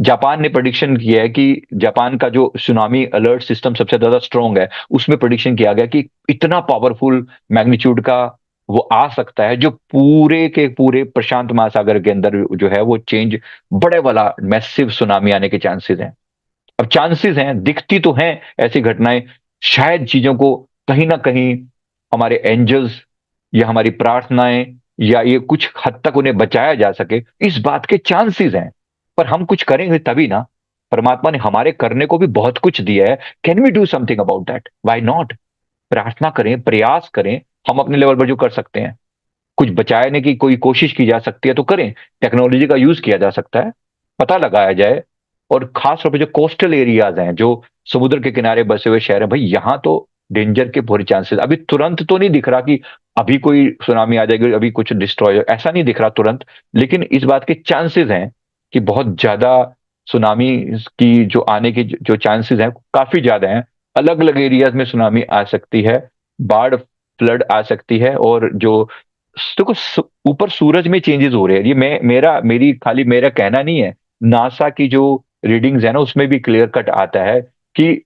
Japan ने prediction किया है कि जापान का जो सुनामी अलर्ट सिस्टम सबसे ज्यादा स्ट्रांग है, उसमें प्रेडिक्शन किया गया कि इतना पावरफुल मैग्नीट्यूड का वो आ सकता है जो पूरे के पूरे प्रशांत महासागर के अंदर जो है वो चेंज, बड़े वाला मैसिव सुनामी आने के चांसेस हैं। अब चांसेस हैं, दिखती तो हैं ऐसी घटनाएं, शायद चीजों को कहीं ना कहीं हमारे एंजल्स या हमारी प्रार्थनाएं या ये कुछ हद तक उन्हें बचाया जा सके, इस बात के चांसेस हैं। पर हम कुछ करेंगे तभी ना। परमात्मा ने हमारे करने को भी बहुत कुछ दिया है। Can we do something about that? Why not? प्रार्थना करें, प्रयास करें, हम अपने लेवल पर जो कर सकते हैं। कुछ बचाने की कोई कोशिश की जा सकती है तो करें। टेक्नोलॉजी का यूज किया जा सकता है, पता लगाया जाए। और खास तौर पे जो कोस्टल एरियाज हैं, जो समुद्र के किनारे बसे हुए शहर हैं, भाई यहां तो डेंजर के पूरे चांसेस अभी तुरंत तो नहीं दिख रहा कि अभी कोई सुनामी आ जाएगी, अभी कुछ डिस्ट्रॉय, ऐसा नहीं दिख रहा तुरंत। लेकिन इस बात के चांसेस हैं कि बहुत ज्यादा सुनामी की जो आने की जो चांसेस हैं काफी ज्यादा हैं। अलग अलग एरियाज में सुनामी आ सकती है, बाढ़, फ्लड आ सकती है। और जो देखो ऊपर सूरज में चेंजेस हो रहे हैं, ये मैं मेरा मेरी खाली मेरा कहना नहीं है। नासा की जो रीडिंग्स है ना, उसमें भी क्लियर कट आता है कि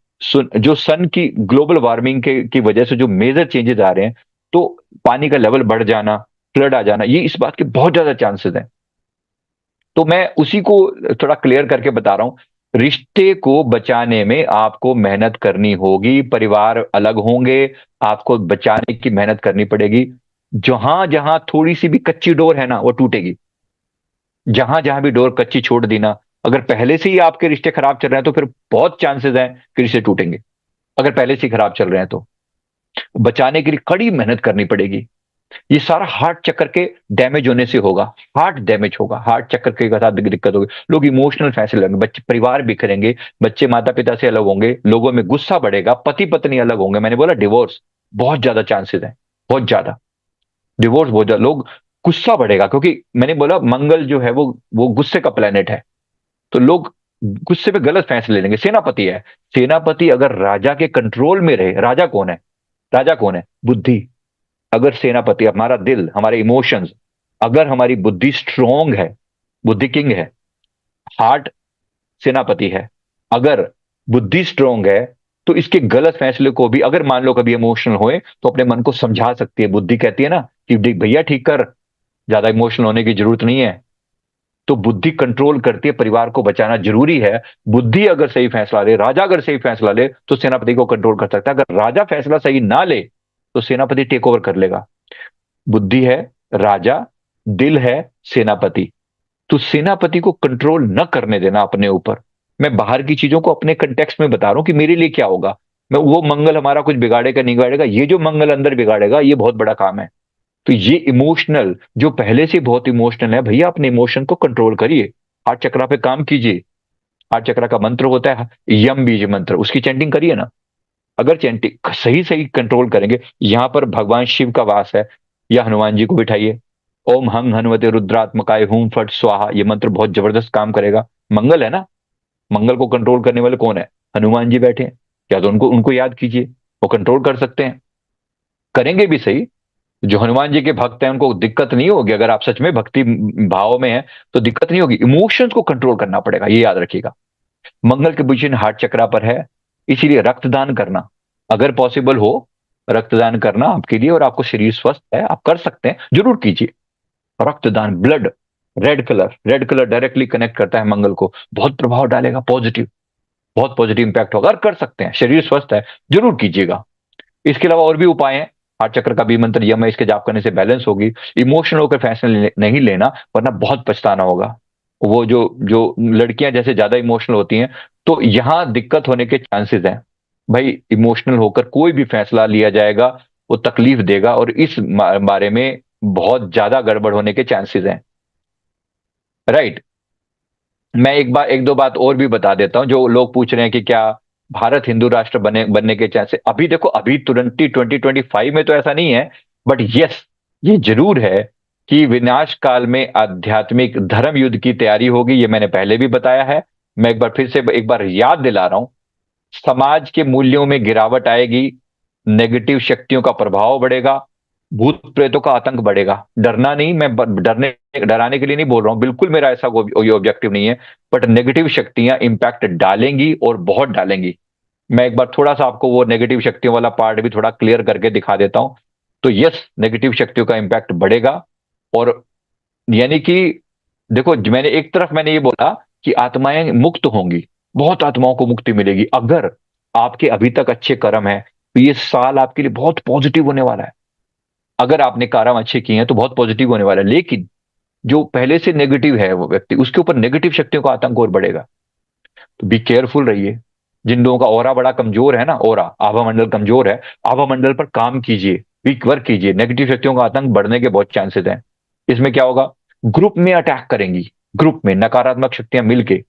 जो सन की ग्लोबल वार्मिंग की वजह से जो मेजर चेंजेस आ रहे हैं, तो पानी का लेवल बढ़ जाना, फ्लड आ जाना, ये इस बात के बहुत ज्यादा चांसेस हैं। तो मैं उसी को थोड़ा क्लियर करके बता रहा हूं। रिश्ते को बचाने में आपको मेहनत करनी होगी, परिवार अलग होंगे, आपको बचाने की मेहनत करनी पड़ेगी। जहां जहां थोड़ी सी भी कच्ची डोर है ना, वो टूटेगी। जहां जहां भी डोर कच्ची छोड़ दी ना, अगर पहले से ही आपके रिश्ते खराब चल रहे हैं तो फिर बहुत चांसेस हैं कि रिश्ते टूटेंगे। अगर पहले से ही खराब चल रहे हैं तो बचाने के लिए कड़ी मेहनत करनी पड़ेगी। ये सारा हार्ट चक्कर के डैमेज होने से होगा। हार्ट डैमेज होगा, हार्ट चक्कर के साथ दिक्कत होगी, लोग इमोशनल फैसले लेंगे, बच्चे परिवार बिखरेंगे, बच्चे माता पिता से अलग होंगे, लोगों में गुस्सा बढ़ेगा, पति पत्नी अलग होंगे, मैंने बोला डिवोर्स बहुत ज्यादा चांसेस है, बहुत ज्यादा। डिवोर्स बहुत ज्यादा, लोग गुस्सा बढ़ेगा, क्योंकि मैंने बोला मंगल जो है वो गुस्से का प्लेनेट है। तो लोग गुस्से में गलत फैसले लेंगे। सेनापति है, सेनापति अगर राजा के कंट्रोल में रहे, राजा कौन है? राजा कौन है? बुद्धि। अगर सेनापति, हमारा दिल, हमारे इमोशंस, अगर हमारी बुद्धि स्ट्रोंग है, बुद्धि किंग है, हार्ट सेनापति है, अगर बुद्धि स्ट्रोंग है, तो इसके गलत फैसले को भी अगर मान लो कभी इमोशनल होए तो अपने मन को समझा सकती है। बुद्धि कहती है ना कि देख भैया ठीक कर, ज्यादा इमोशनल होने की जरूरत नहीं है। तो बुद्धि कंट्रोल करती है, परिवार को बचाना जरूरी है। बुद्धि अगर सही फैसला ले, राजा अगर सही फैसला ले, तो सेनापति को कंट्रोल कर सकता है। अगर राजा फैसला सही ना ले तो सेनापति टेक ओवर कर लेगा। बुद्धि है राजा, दिल है सेनापति। तो सेनापति को कंट्रोल न करने देना अपने ऊपर। मैं बाहर की चीजों को अपने कंटेक्स्ट में बता रहा हूं कि मेरे लिए क्या होगा। मैं वो मंगल हमारा कुछ बिगाड़ेगा नहीं बिगाड़ेगा, ये जो मंगल अंदर बिगाड़ेगा ये बहुत बड़ा काम है। तो ये इमोशनल, जो पहले से बहुत इमोशनल है, भैया अपने इमोशन को कंट्रोल करिए। हार्ट चक्रा पे काम कीजिए। हार्ट चक्रा का मंत्र होता है यम बीज मंत्र, उसकी चैंटिंग करिए ना। अगर चैंटिंग सही सही कंट्रोल करेंगे, यहां पर भगवान शिव का वास है, या हनुमान जी को बिठाइए। ओम हंग हनुमते रुद्रात्मकाय हुम फट स्वाहा, ये मंत्र बहुत जबरदस्त काम करेगा। मंगल है ना, मंगल को कंट्रोल करने वाले कौन है? हनुमान जी बैठे हैं। या तो उनको उनको याद कीजिए, वो कंट्रोल कर सकते हैं। करेंगे भी सही। जो हनुमान जी के भक्त हैं उनको दिक्कत नहीं होगी, अगर आप सच में भक्ति भाव में हैं तो दिक्कत नहीं होगी। इमोशंस को कंट्रोल करना पड़ेगा, ये याद रखिएगा। मंगल के पोजीशन हार्ट चक्रा पर है, इसीलिए रक्तदान करना, अगर पॉसिबल हो, रक्तदान करना आपके लिए, और आपको शरीर स्वस्थ है, आप कर सकते हैं, जरूर कीजिए। रक्तदान, blood, red colour directly connect करता है मंगल को, बहुत प्रभाव डालेगा पॉजिटिव, बहुत पॉजिटिव इंपैक्ट होगा। अगर कर सकते हैं, शरीर स्वस्थ है, जरूर कीजिएगा। इसके अलावा और भी उपाय हैं। हार्ट चक्र का भी मंत्र यम है, इसके जाप करने से बैलेंस होगी। इमोशनल होकर फैसले नहीं लेना, वरना बहुत पछताना होगा। वो जो जो लड़कियां जैसे ज्यादा इमोशनल होती हैं, तो यहां दिक्कत होने के चांसेस हैं। भाई इमोशनल होकर कोई भी फैसला लिया जाएगा, वो तकलीफ देगा, और इस बारे में बहुत ज्यादा गड़बड़ होने के चांसेस हैं। राइट। मैं एक दो बात और भी बता देता हूं। जो लोग पूछ रहे हैं कि क्या भारत हिंदू राष्ट्र बनने के चांस, अभी देखो, अभी तुरंत 2025 में तो ऐसा नहीं है। बट यस, ये जरूर है कि विनाश काल में आध्यात्मिक धर्म युद्ध की तैयारी होगी, ये मैंने पहले भी बताया है। मैं एक बार फिर से एक बार याद दिला रहा हूं। समाज के मूल्यों में गिरावट आएगी, नेगेटिव शक्तियों का प्रभाव बढ़ेगा, भूत प्रेतों का आतंक बढ़ेगा। डरना नहीं, मैं डरने डराने के लिए नहीं बोल रहा हूं, बिल्कुल मेरा ऐसा ये ऑब्जेक्टिव नहीं है। बट नेगेटिव शक्तियां इंपैक्ट डालेंगी और बहुत डालेंगी। मैं एक बार थोड़ा सा आपको वो नेगेटिव शक्तियों वाला पार्ट भी थोड़ा क्लियर करके दिखा देता हूं। तो यस, नेगेटिव शक्तियों का इंपैक्ट बढ़ेगा। और यानी कि देखो, मैंने एक तरफ मैंने ये बोला कि आत्माएं मुक्त होंगी, बहुत आत्माओं को मुक्ति मिलेगी अगर आपके अभी तक अच्छे कर्म है। तो ये साल आपके लिए बहुत पॉजिटिव होने वाला है। अगर आपने कर्म अच्छे किए हैं तो बहुत पॉजिटिव होने वाला है। लेकिन जो पहले से नेगेटिव है वो व्यक्ति, उसके ऊपर नेगेटिव शक्तियों का आतंक और बढ़ेगा। तो बी केयरफुल रहिए। जिन लोगों का ऑरा बड़ा कमजोर है ना, ऑरा आभा मंडल कमजोर है, आभा मंडल पर काम कीजिए, वीक वर्क कीजिए। नेगेटिव शक्तियों का आतंक बढ़ने के बहुत चांसेस हैं। इसमें क्या होगा, ग्रुप में अटैक करेंगी। ग्रुप में नकारात्मक शक्तियां मिलके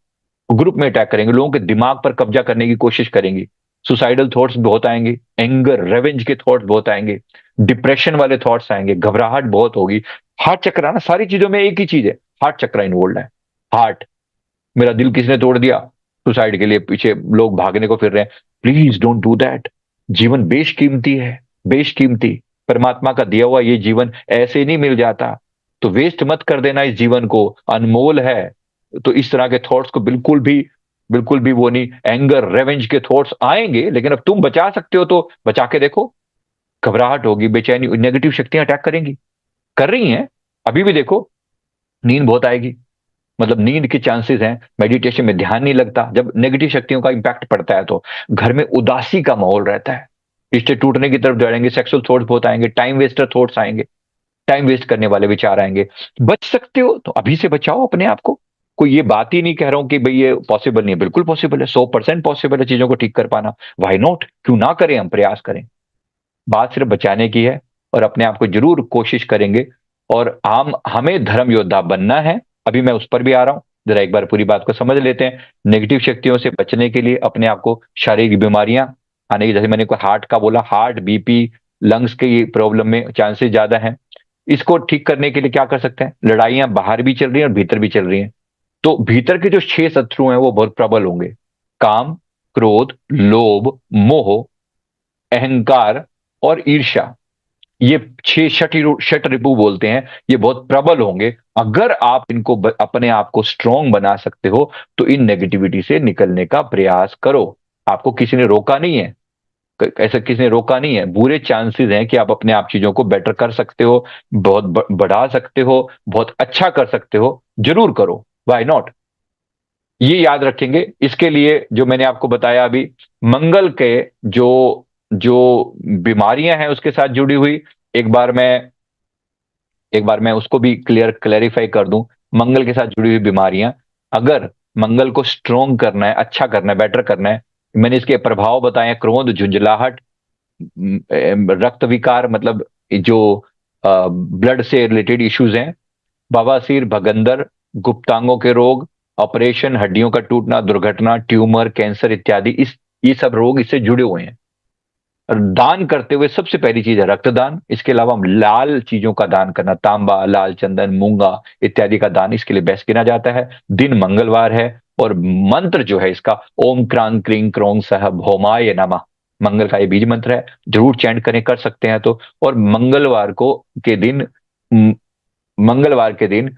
ग्रुप में अटैक करेंगे, लोगों के दिमाग पर कब्जा करने की कोशिश करेंगी। सुसाइडल थॉट्स बहुत आएंगे, एंगर रेवेंज के थॉट्स बहुत आएंगे, डिप्रेशन वाले थॉट्स आएंगे, घबराहट बहुत होगी। हार्ट चक्र ना, सारी चीजों में एक ही चीज है, हार्ट चक्र इन्वॉल्व है। हार्ट, मेरा दिल किसने तोड़ दिया, सुसाइड के लिए पीछे लोग भागने को फिर रहे हैं। Please don't do that. जीवन बेशकीमती है, बेशकीमती। परमात्मा का दिया हुआ ये जीवन ऐसे नहीं मिल जाता। तो वेस्ट मत कर देना इस जीवन को, अनमोल है। तो इस तरह के थॉट्स को बिल्कुल भी वो नहीं, एंगर रेवेंज के थॉट्स आएंगे, लेकिन अब तुम बचा सकते हो तो बचा के देखो। घबराहट होगी, बेचैनी, नेगेटिव शक्तियां अटैक करेंगी, कर रही हैं। अभी भी देखो, नींद बहुत आएगी, मतलब नींद के चांसेस हैं। मेडिटेशन में ध्यान नहीं लगता जब नेगेटिव शक्तियों का इंपैक्ट पड़ता है। तो घर में उदासी का माहौल रहता है, रिश्ते टूटने की तरफ जाएंगे, सेक्सुअल थॉट्स बहुत आएंगे, टाइम वेस्टर थॉट्स आएंगे, टाइम वेस्ट करने वाले विचार आएंगे। बच सकते हो तो अभी से बचाओ अपने आप को। कोई ये बात ही नहीं कह रहा हूं कि भाई ये पॉसिबल नहीं है, बिल्कुल पॉसिबल है, 100% पॉसिबल है चीजों को ठीक कर पाना। वाई नॉट, क्यों ना करें, हम प्रयास करें। बात सिर्फ बचाने की है, और अपने आप को जरूर कोशिश करेंगे। और हमें धर्म योद्धा बनना है। अभी मैं उस पर भी आ रहा हूं, जरा एक बार पूरी बात को समझ लेते हैं। नेगेटिव शक्तियों से बचने के लिए अपने आप को, शारीरिक बीमारियां आने की, जैसे मैंने को हार्ट का बोला, हार्ट, बीपी, लंग्स की प्रॉब्लम में चांसेस ज्यादा हैं। इसको ठीक करने के लिए क्या कर सकते हैं, लड़ाइयां बाहर भी चल रही हैं और भीतर भी चल रही हैं। तो भीतर के जो 6 शत्रु हैं वो बहुत प्रबल होंगे। काम, क्रोध, लोभ, मोह, अहंकार और ईर्ष्या। ये 6 शट रिपु बोलते हैं, ये बहुत प्रबल होंगे। अगर आप इनको अपने आप को स्ट्रांग बना सकते हो तो इन नेगेटिविटी से निकलने का प्रयास करो। आपको किसी ने रोका नहीं है, ऐसा किसी ने रोका नहीं है। बुरे चांसेस हैं कि आप अपने आप चीजों को बेटर कर सकते हो, बहुत बढ़ा सकते हो, बहुत अच्छा कर सकते हो। जरूर करो, वाई नॉट। ये याद रखेंगे। इसके लिए जो मैंने आपको बताया अभी, मंगल के जो जो बीमारियां हैं उसके साथ जुड़ी हुई, एक बार मैं एक बार मैं उसको भी क्लेरिफाई कर दूं। मंगल के साथ जुड़ी हुई बीमारियां, अगर मंगल को स्ट्रोंग करना है, अच्छा करना है, बेटर करना है, मैंने इसके प्रभाव बताए हैं। क्रोध, झुंझलाहट, रक्त विकार, मतलब जो ब्लड से रिलेटेड इश्यूज हैं, बवासीर, भगंदर, गुप्तांगों के रोग, ऑपरेशन, हड्डियों का टूटना, दुर्घटना, ट्यूमर, कैंसर इत्यादि, इस ये सब रोग इससे जुड़े हुए हैं। और दान करते हुए सबसे पहली चीज है रक्तदान। इसके अलावा हम लाल चीजों का दान करना, तांबा, लाल चंदन, मूंगा इत्यादि का दान इसके लिए बेस्ट गिना जाता है। दिन मंगलवार है, और मंत्र जो है इसका, ओम क्रांग क्रीं क्रोंग सह भौमाय नमः, मंगल का ये बीज मंत्र है। जरूर चैंट करें, कर सकते हैं तो। और मंगलवार के दिन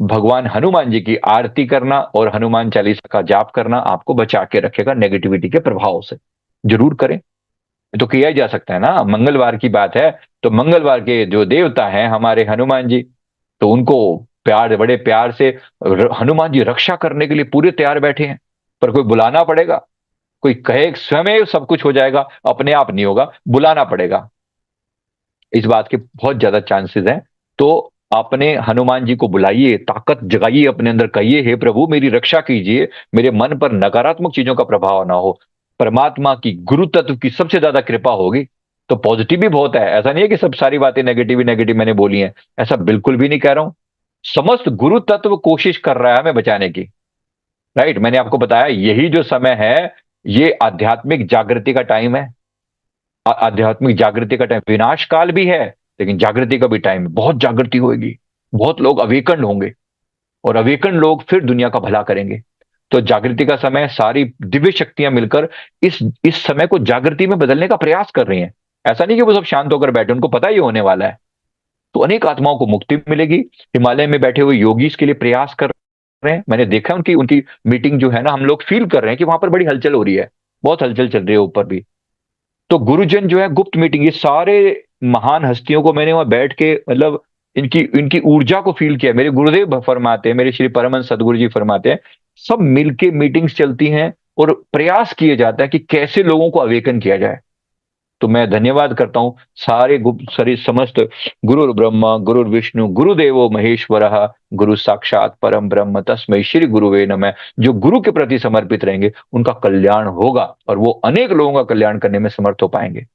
भगवान हनुमान जी की आरती करना और हनुमान चालीसा का जाप करना आपको बचा के रखेगा नेगेटिविटी के प्रभाव से। जरूर करें, ये तो किया ही जा सकता है ना, मंगलवार की बात है। तो मंगलवार के जो देवता हैं हमारे हनुमान जी, तो उनको प्यार, बड़े प्यार से हनुमान जी रक्षा करने के लिए पूरे तैयार बैठे हैं। पर कोई बुलाना पड़ेगा। कोई कहे स्वयं सब कुछ हो जाएगा, अपने आप नहीं होगा, बुलाना पड़ेगा। इस बात के बहुत ज्यादा चांसेस हैं। तो अपने हनुमान जी को बुलाइए, ताकत जगाइए अपने अंदर, कहिए हे प्रभु मेरी रक्षा कीजिए, मेरे मन पर नकारात्मक चीजों का प्रभाव ना हो। परमात्मा की, गुरु तत्व की सबसे ज्यादा कृपा होगी। तो पॉजिटिव भी बहुत है, ऐसा नहीं है कि सब सारी बातें नेगेटिव ही नेगेटिव मैंने बोली हैं, ऐसा बिल्कुल भी नहीं कह रहा हूं। समस्त गुरु तत्व कोशिश कर रहा है हमें बचाने की। राइट, मैंने आपको बताया यही जो समय है, ये आध्यात्मिक जागृति का टाइम है। आध्यात्मिक जागृति का टाइम, विनाश काल भी है लेकिन जागृति का भी टाइम है। बहुत जागृति होगी, बहुत लोग अवेकन होंगे, और अवेकन लोग फिर दुनिया का भला करेंगे। तो जागृति का समय, सारी दिव्य शक्तियां मिलकर इस समय को जागृति में बदलने का प्रयास कर रही हैं। ऐसा नहीं कि वो सब शांत होकर बैठे, उनको पता ही होने वाला है। तो अनेक आत्माओं को मुक्ति मिलेगी। हिमालय में बैठे हुए योगी इसके लिए प्रयास कर रहे हैं, मैंने देखा है उनकी उनकी मीटिंग जो है ना, हम लोग फील कर रहे हैं कि वहां पर बड़ी हलचल हो रही है, बहुत हलचल चल रही है ऊपर भी। तो गुरुजन जो है गुप्त मीटिंग, ये सारे महान हस्तियों को मैंने वहां बैठ के मतलब इनकी इनकी ऊर्जा को फील किया। मेरे गुरुदेव फरमाते हैं, मेरे श्री परमहंस सदगुरु जी फरमाते हैं, सब मिलके मीटिंग्स चलती हैं और प्रयास किए जाता है कि कैसे लोगों को अवेकन किया जाए। तो मैं धन्यवाद करता हूं सारे गुप्त सारे समस्त, गुरु ब्रह्मा गुरु विष्णु गुरुदेवो महेश्वरः, गुरु साक्षात परम ब्रह्म तस्मै श्री गुरुवे नमः। जो गुरु के प्रति समर्पित रहेंगे उनका कल्याण होगा और वो अनेक लोगों का कल्याण करने में समर्थ हो पाएंगे।